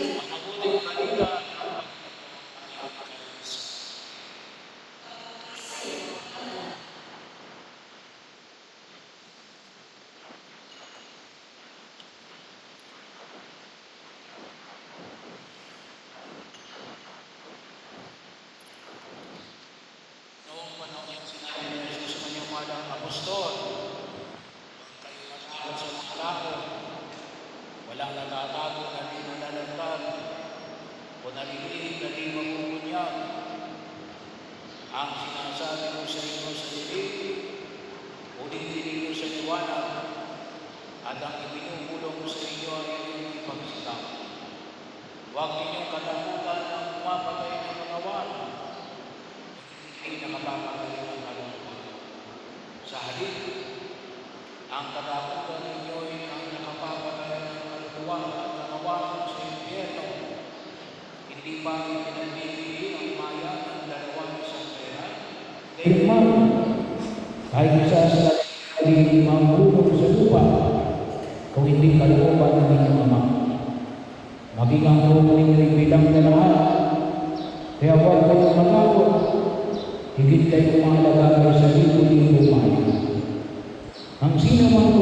mabuting balita noong panahon yung sinabi ni Jesus sa kanyang mga apostol, huwag kayo matakot sa mga tao, walang natatago na di nalalantad, o nalilig na di magugunyag. Ang sinasabi ko sa inyo sa dilig, ulit-dilig ko sa liwanag, at ang ibinubulong ko sa inyo ay inyong ipagsikap. Huwag ninyong katakutan ang pumapatay ng katawan, hindi nakapapatay ng kaluluwa. Sa halip, ang katakutan ninyo ay ang nakapapatay ng kaluluwa at katawan sa impyerno. Hindi pa ipinagbibigay ang maya ng dalawang isang pera? Tingnan, kahit isa sa hindi mamulong sa lupa, kung hindi kalooban ng inyong Ama. Maging ang loob ninyo'y bilang na lahat. Kaya huwag kayong matakot, higit kayong mahalagay sa libo-libo maya. Ang sino mang